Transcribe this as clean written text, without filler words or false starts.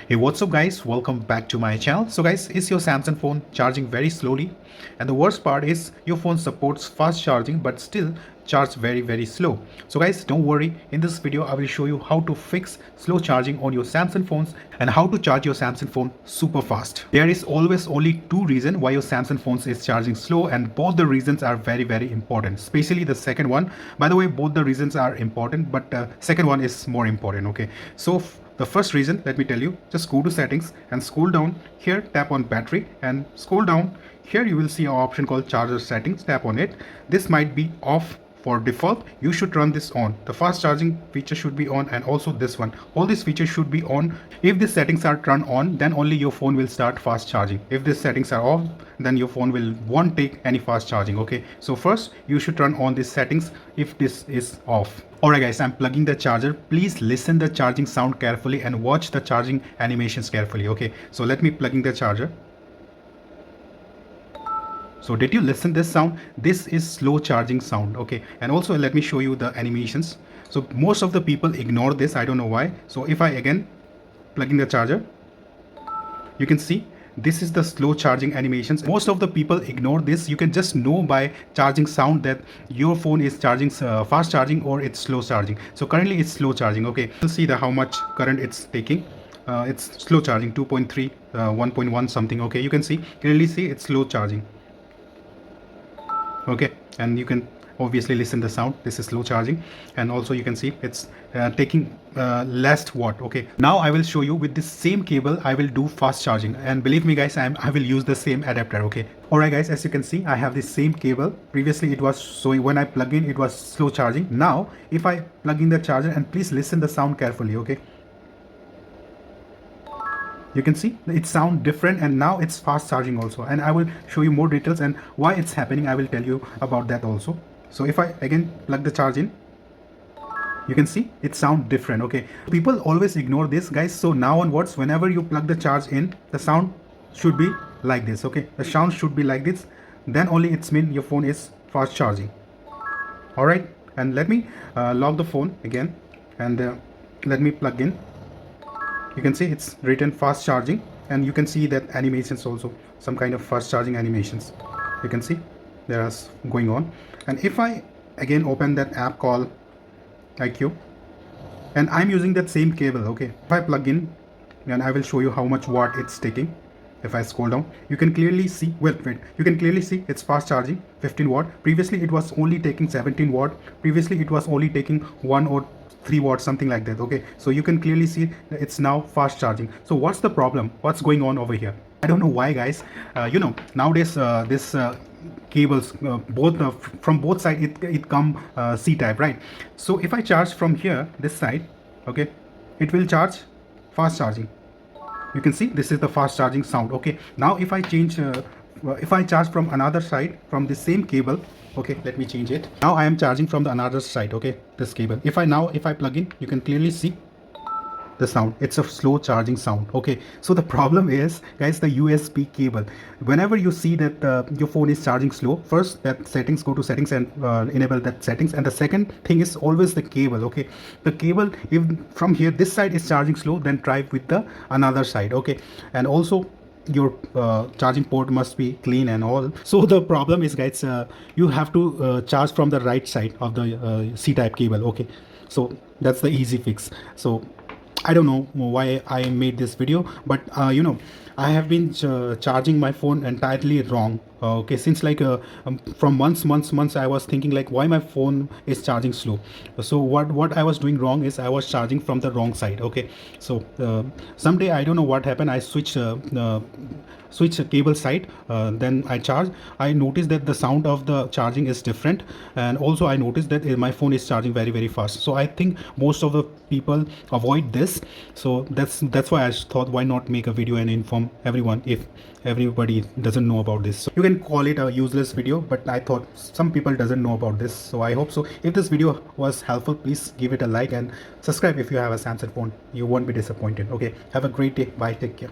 Hey, what's up guys, welcome back to my channel. So guys, is your Samsung phone charging very slowly? And the worst part is your phone supports fast charging but still charge very slow. So guys, don't worry, in this video I will show you how to fix slow charging on your Samsung phones and how to charge your Samsung phone super fast. There is always only two reasons why your Samsung phone is charging slow, and both the reasons are very important, especially the second one. By the way, both the reasons are important, but second one is more important. Okay, so the first reason, let me tell you, just go to settings and scroll down here, tap on battery and scroll down. Here you will see an option called charger settings. Tap on it. This might be off for default. You should turn this on. The fast charging feature should be on, and also this one. All these features should be on. If these settings are turned on, then only your phone will start fast charging. If these settings are off, then your phone won't take any fast charging. Okay, so first you should turn on these settings if this is off. Alright guys, I'm plugging the charger. Please listen the charging sound carefully and watch the charging animations carefully. Okay, so let me plugging the charger. So did you listen this sound? This is slow charging sound. Okay, and also let me show you the animations. So most of the people ignore this, I don't know why. So if I again plugging the charger, you can see this is the slow charging animations. Most of the people ignore this. You can just know by charging sound that your phone is charging fast charging or it's slow charging. So currently it's slow charging. Okay, you'll see how much current it's taking. It's slow charging, 2.3, 1.1 something. Okay, you can clearly see it's slow charging. Okay, and you can obviously listen the sound. This is slow charging, and also you can see it's taking less watt. Okay, now I will show you with this same cable I will do fast charging, and believe me guys, I will use the same adapter. Okay, alright guys, as you can see I have the same cable. Previously it was showing when I plug in it was slow charging. Now if I plug in the charger, and please listen the sound carefully. Okay, you can see it sound different, and now it's fast charging also, and I will show you more details and why it's happening. I will tell you about that also. So if I again plug the charge in, you can see it sound different. Okay, people always ignore this guys. So now onwards, whenever you plug the charge in, the sound should be like this. Okay, the sound should be like this, then only it's mean your phone is fast charging. All right, and let me lock the phone again, and let me plug in. You can see it's written fast charging, and you can see that animations also, some kind of fast charging animations. You can see there are going on. And if I again open that app called IQ, and I'm using that same cable. Okay, if I plug in, and I will show you how much watt it's taking. If I scroll down, you can clearly see, you can clearly see it's fast charging, 15 watt. Previously it was only taking 17 watt. Previously it was only taking 1 or 3 watts, something like that. Okay, so you can clearly see it's now fast charging. So what's the problem? What's going on over here? I don't know why guys. You know, nowadays this cables from both sides it come C-type, right? So if I charge from here, this side, okay, it will charge fast charging. You can see this is the fast charging sound. Okay, now if I change if I charge from another side from the same cable, okay, let me change it. Now I am charging from the another side. Okay, this cable, if I plug in, you can clearly see the sound. It's a slow charging sound. Okay, so the problem is guys, the USB cable. Whenever you see that your phone is charging slow, first that settings, go to settings and enable that settings, and the second thing is always the cable. Okay, the cable, if from here this side is charging slow, then try with the another side. Okay, and also your charging port must be clean and all. So the problem is guys, you have to charge from the right side of the C-type cable. Okay, so that's the easy fix. So I don't know why I made this video, but you know, I have been charging my phone entirely wrong. Okay, since like from months I was thinking like why my phone is charging slow. So what I was doing wrong is I was charging from the wrong side. Okay, so someday I don't know what happened, I switch cable side, then I charge. I noticed that the sound of the charging is different, and also I noticed that my phone is charging very fast. So I think most of the people avoid this. So that's why I thought, why not make a video and inform everyone if everybody doesn't know about this. So you can call it a useless video, but I thought some people doesn't know about this. So I hope so. If this video was helpful, please give it a like and subscribe if you have a Samsung phone. You won't be disappointed. Okay, have a great day. Bye, take care.